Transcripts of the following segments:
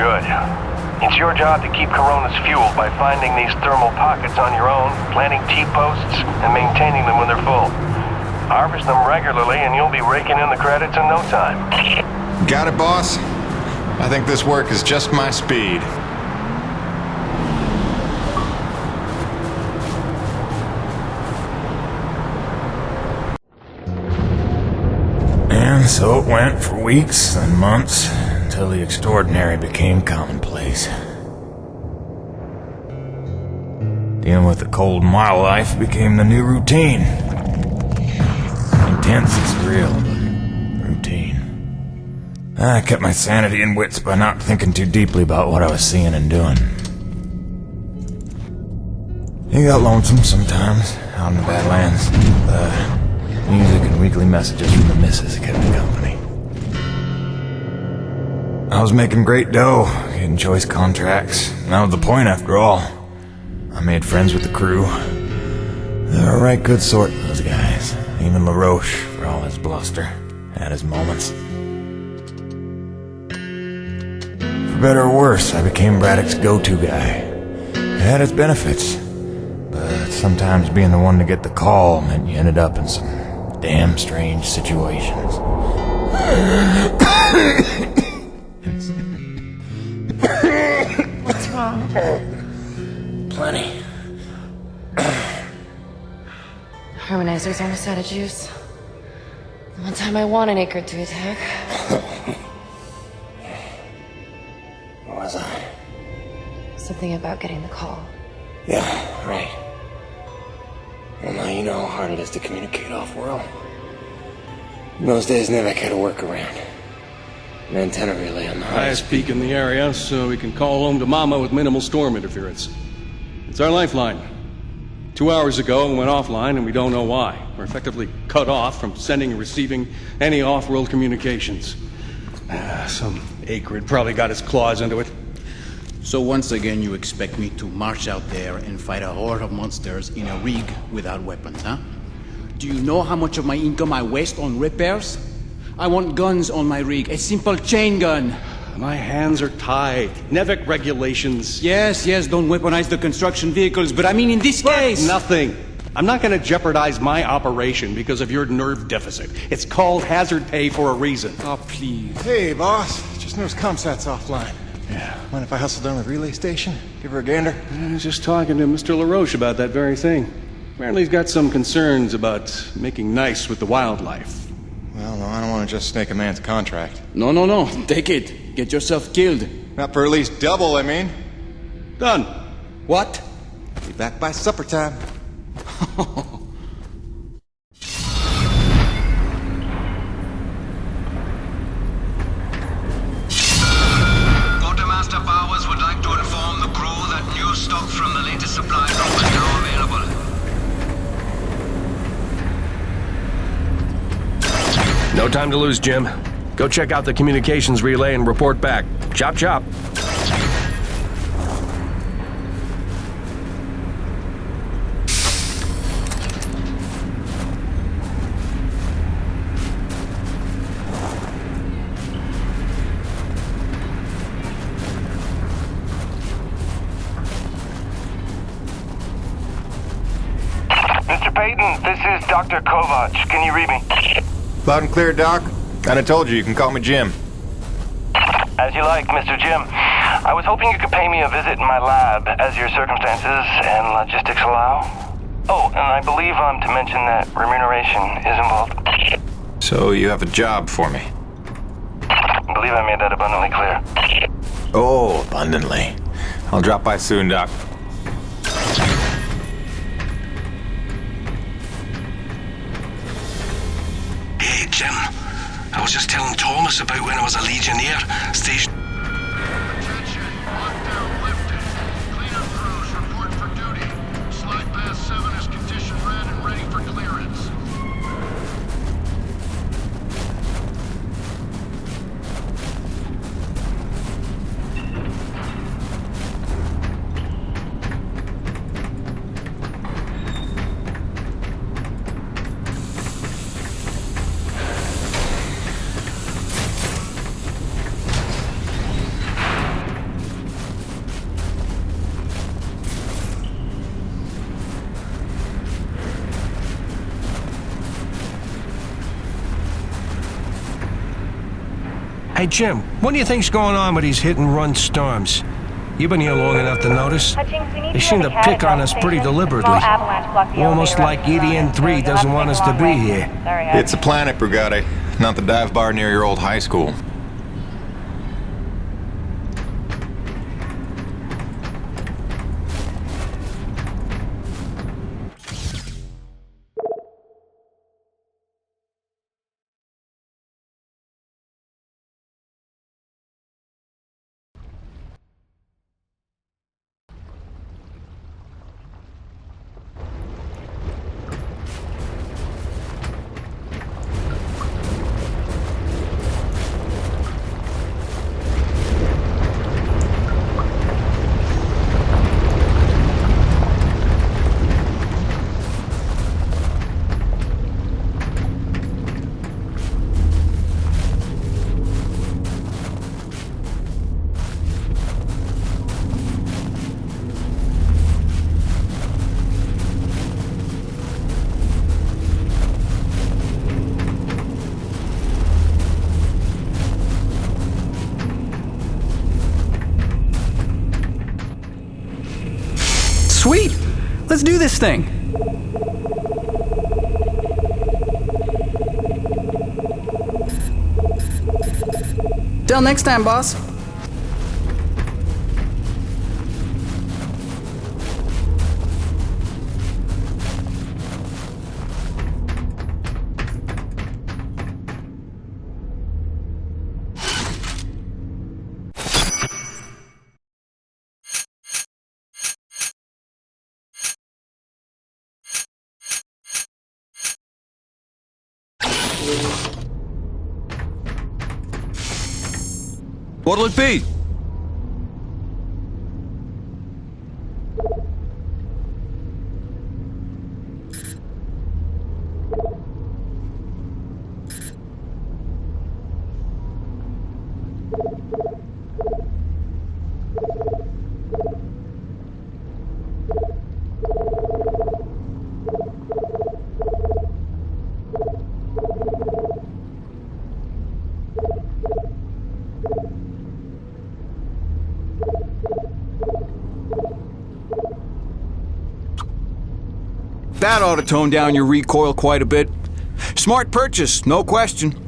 Good. It's your job to keep Coronas fueled by finding these thermal pockets on your own, planting T-posts, and maintaining them when they're full. Harvest them regularly and you'll be raking in the credits in no time. Got it, boss? I think this work is just my speed. And so it went for weeks and months, until the extraordinary became commonplace. Dealing with the cold mile life became the new routine. Intense is real, but routine. I kept my sanity and wits by not thinking too deeply about what I was seeing and doing. It got lonesome sometimes, out in the Badlands. Music and weekly messages from the missus kept me company. I was making great dough, getting choice contracts. That was the point, after all. I made friends with the crew. They're a right good sort, those guys. Even LaRoche, for all his bluster, had his moments. For better or worse, I became Braddock's go-to guy. It had its benefits, but sometimes being the one to get the call meant you ended up in some damn strange situations. What's wrong? Plenty. Harmonizer's almost out of juice. The one time I want an acre to attack. What was I? Something about getting the call. Yeah, right. Well, now you know how hard it is to communicate off-world. In those days, Nevek had a workaround. An antenna relay on the highest peak in the area, so we can call home to Mama with minimal storm interference. It's our lifeline. 2 hours ago, it went offline, and we don't know why. We're effectively cut off from sending and receiving any off-world communications. Some acrid probably got his claws into it. So once again, you expect me to march out there and fight a horde of monsters in a rig without weapons, huh? Do you know how much of my income I waste on repairs? I want guns on my rig, a simple chain gun. My hands are tied. Nevek regulations. Yes, don't weaponize the construction vehicles, but I mean in this case... Nothing. I'm not going to jeopardize my operation because of your nerve deficit. It's called hazard pay for a reason. Oh, please. Hey, boss. Just noticed ComSat's offline. Yeah. Mind if I hustle down to the relay station? Give her a gander? I was just talking to Mr. LaRoche about that very thing. Apparently he's got some concerns about making nice with the wildlife. Well, no, I don't want to just snake a man's contract. No. Take it. Get yourself killed. Not for at least double, I mean. Done. What? Be back by supper time. Quartermaster Bowers would like to inform the crew that new stock from the latest supply drop is now available. No time to lose, Jim. Go check out the communications relay and report back. Chop, chop. Mr. Payton, this is Dr. Kovac. Can you read me? Loud and clear, Doc. And I told you can call me Jim. As you like, Mr. Jim. I was hoping you could pay me a visit in my lab, as your circumstances and logistics allow. Oh, and I believe I'm to mention that remuneration is involved. So you have a job for me? I believe I made that abundantly clear. Oh, abundantly. I'll drop by soon, Doc. Hey, Jim. I was just telling Thomas about when I was a Legionnaire stationed. Attention, lockdown lifted. Cleanup crews report for duty. Slide past 7 is condition red and ready for clearance. Hey, Jim, what do you think's going on with these hit-and-run storms? You've been here long enough to notice. They seem to pick on us pretty deliberately. Almost like EDN-3 doesn't want us to be here. It's a planet, Brigade, not the dive bar near your old high school. Sweet! Let's do this thing! Till next time, boss. What'll it be? That ought to tone down your recoil quite a bit. Smart purchase, no question.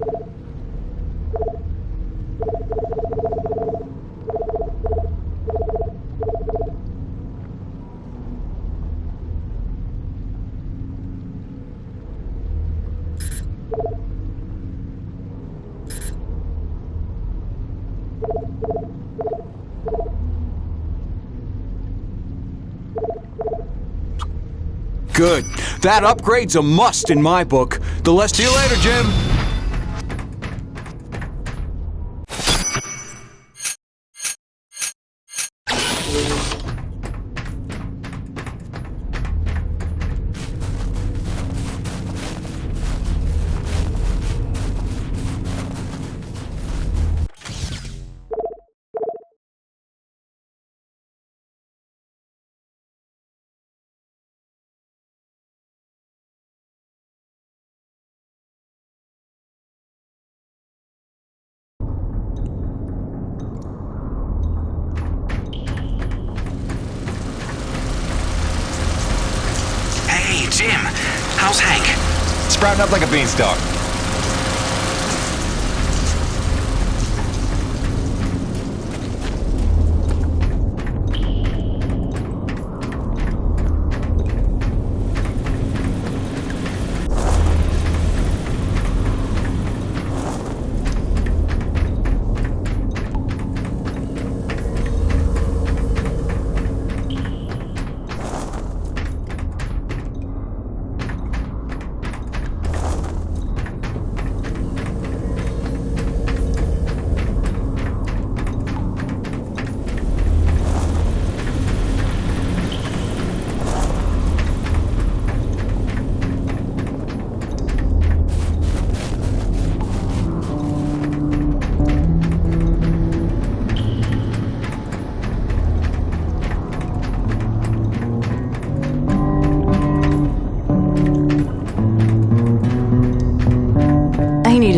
Good. That upgrade's a must in my book. The less... See you later, Jim. Jim, how's Hank? Sprouting up like a beanstalk.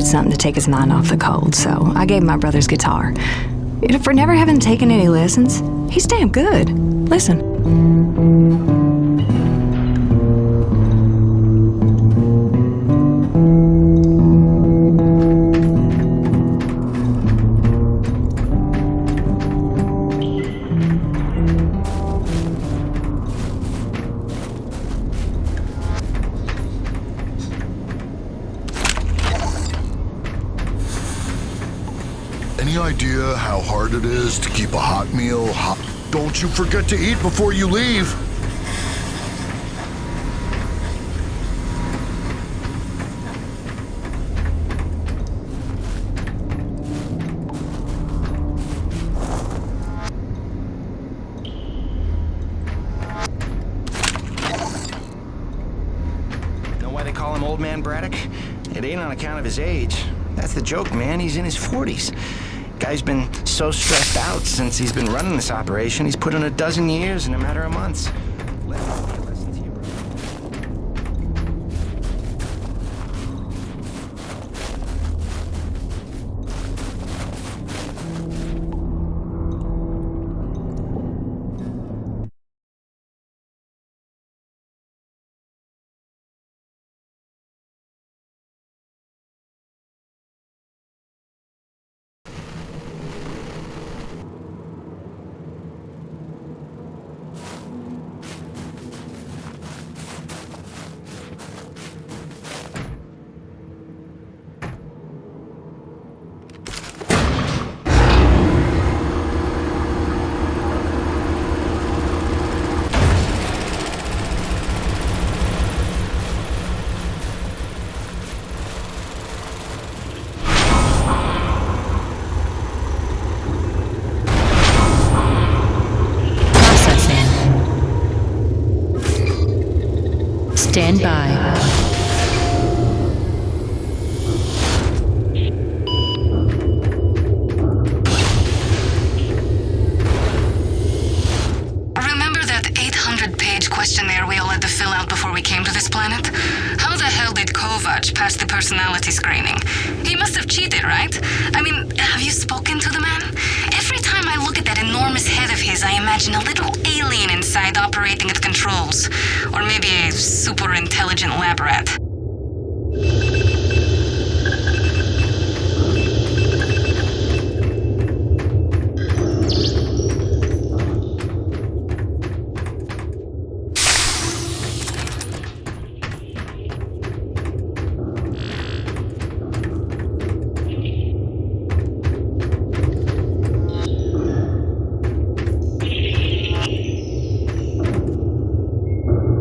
something to take his mind off the cold, so I gave him my brother's guitar. For never having taken any lessons, he's damn good. Listen. Any idea how hard it is to keep a hot meal hot? Don't you forget to eat before you leave. Know why they call him Old Man Braddock? It ain't on account of his age. That's the joke, man. He's in his 40s. Guy's been so stressed out since he's been running this operation, he's put in a dozen years in a matter of months. Stand by. Remember that 800-page questionnaire we all had to fill out before we came to this planet? How the hell did Kovac pass the personality screening? He must have cheated, right? I mean, have you spoken to the man? Every time I look at that enormous head of his, I imagine a little alien inside operating at controls. Or maybe a super intelligent lab rat.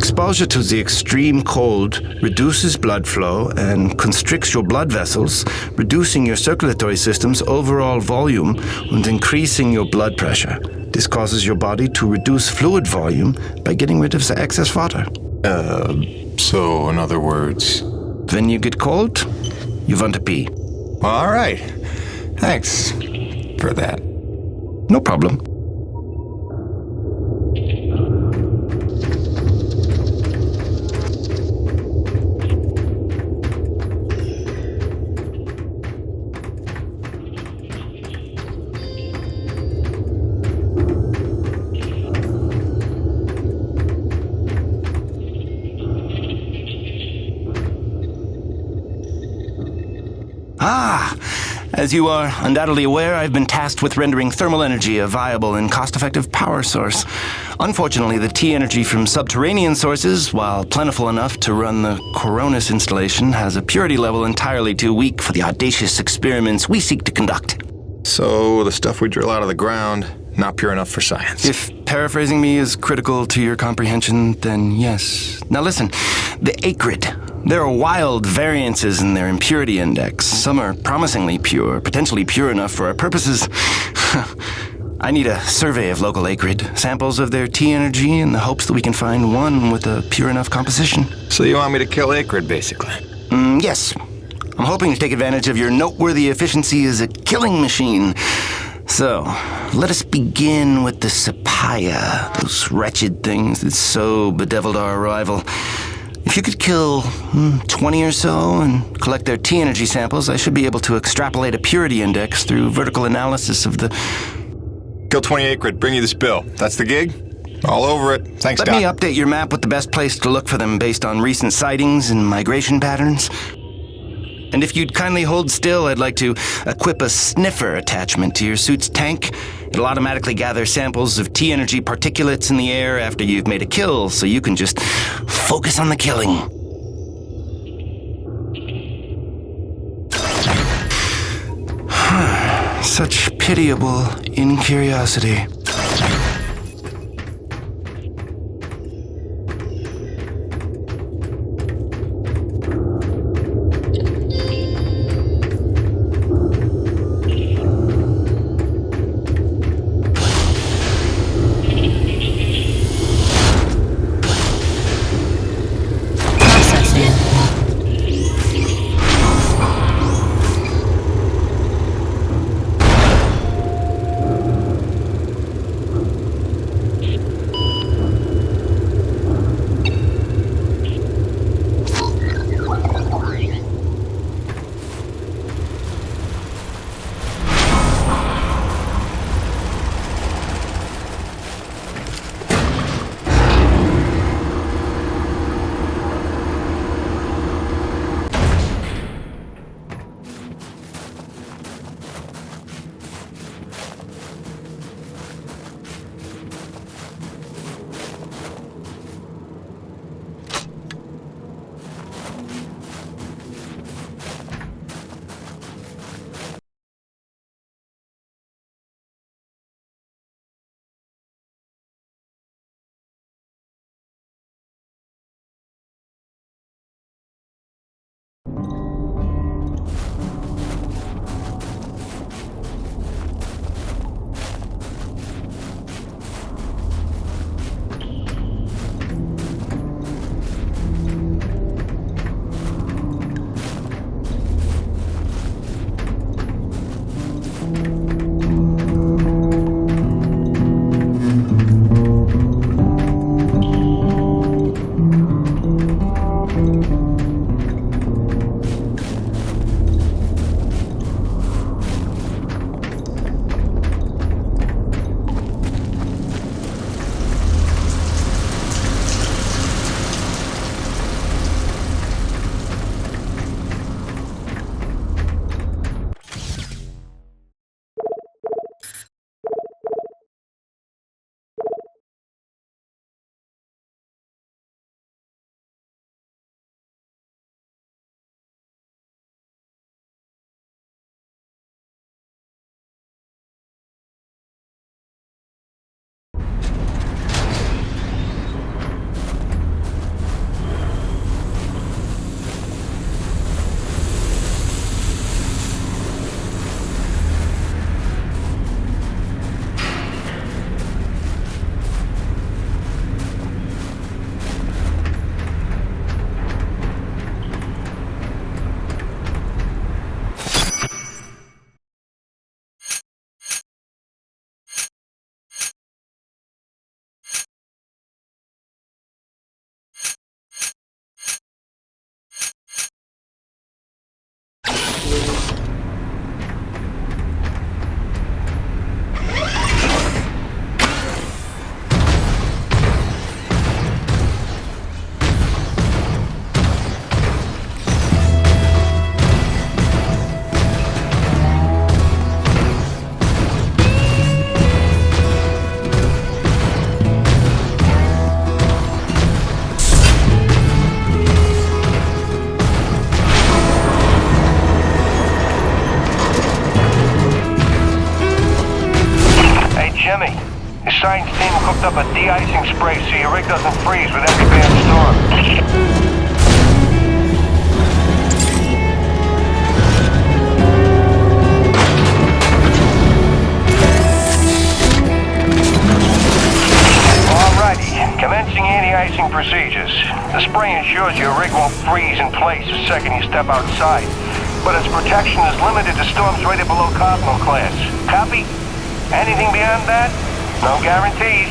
Exposure to the extreme cold reduces blood flow and constricts your blood vessels, reducing your circulatory system's overall volume and increasing your blood pressure. This causes your body to reduce fluid volume by getting rid of the excess water. So in other words... When you get cold, you want to pee. All right. Thanks for that. No problem. As you are undoubtedly aware, I've been tasked with rendering thermal energy a viable and cost-effective power source. Unfortunately, the T-energy from subterranean sources, while plentiful enough to run the Coronis installation, has a purity level entirely too weak for the audacious experiments we seek to conduct. So the stuff we drill out of the ground, not pure enough for science. If paraphrasing me is critical to your comprehension, then yes. Now listen, the acrid. There are wild variances in their impurity index. Some are promisingly pure, potentially pure enough for our purposes. I need a survey of local acrid, samples of their T-energy in the hopes that we can find one with a pure enough composition. So you want me to kill acrid, basically? Yes. I'm hoping to take advantage of your noteworthy efficiency as a killing machine. So, let us begin with the Sapaya, those wretched things that so bedeviled our arrival. If you could kill 20 or so and collect their T-energy samples, I should be able to extrapolate a purity index through vertical analysis of the... Kill 20 Acrid, bring you this bill. That's the gig? All over it. Thanks, Doc. Let me update your map with the best place to look for them based on recent sightings and migration patterns. And if you'd kindly hold still, I'd like to equip a sniffer attachment to your suit's tank. It'll automatically gather samples of T-energy particulates in the air after you've made a kill, so you can just focus on the killing. Such pitiable incuriosity. Jimmy, your science team cooked up a de-icing spray so your rig doesn't freeze with every bad storm. Alrighty, commencing anti-icing procedures. The spray ensures your rig won't freeze in place the second you step outside, but its protection is limited to storms rated below Cosmo class. Copy? Anything beyond that? No guarantees.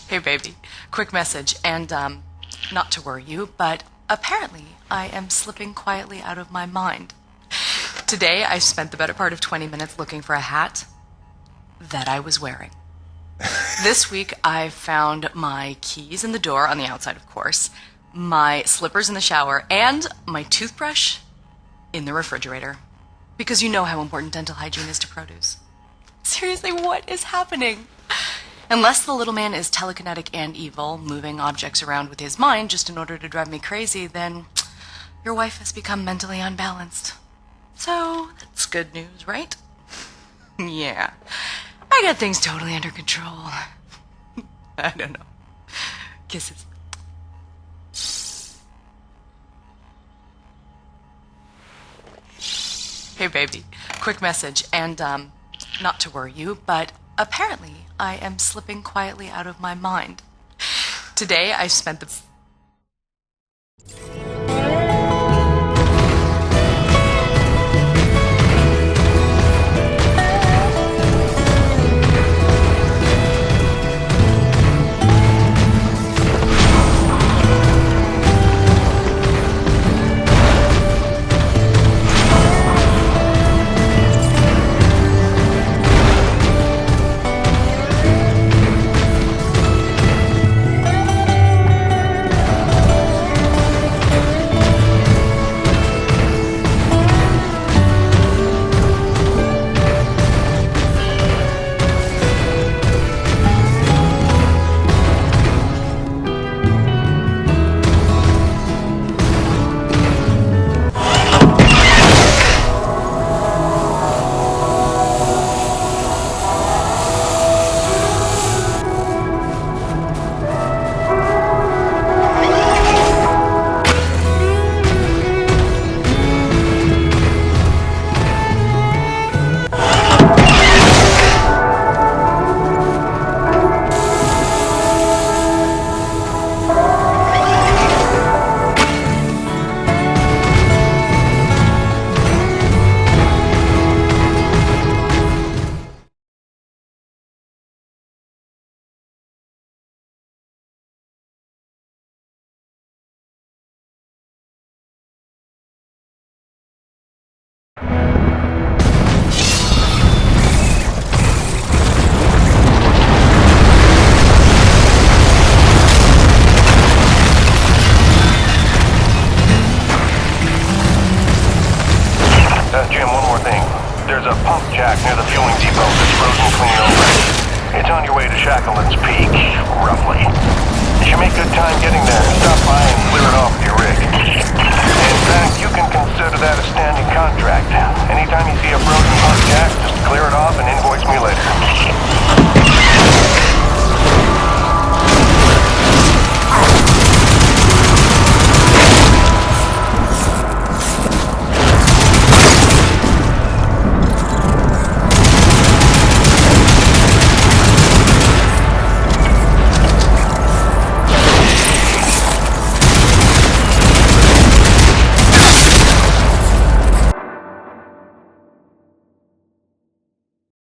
Hey, baby. Quick message, and, not to worry you, but apparently I am slipping quietly out of my mind. Today, I spent the better part of 20 minutes looking for a hat that I was wearing. This week, I found my keys in the door, on the outside, of course, my slippers in the shower, and my toothbrush in the refrigerator. Because you know how important dental hygiene is to produce. Seriously, what is happening? Unless the little man is telekinetic and evil, moving objects around with his mind just in order to drive me crazy, then your wife has become mentally unbalanced. So, that's good news, right? Yeah. I got things totally under control. I don't know. Kisses. Hey, baby. Quick message, and, not to worry you, but apparently I am slipping quietly out of my mind. Today, I spent the... Jim, one more thing. There's a pump jack near the fueling depot that's frozen clean already. It's on your way to Shackleton's Peak, roughly. You should make good time getting there. Stop by and clear it off with your rig. In fact, you can consider that a standing contract. Anytime you see a frozen pump jack, just clear it off and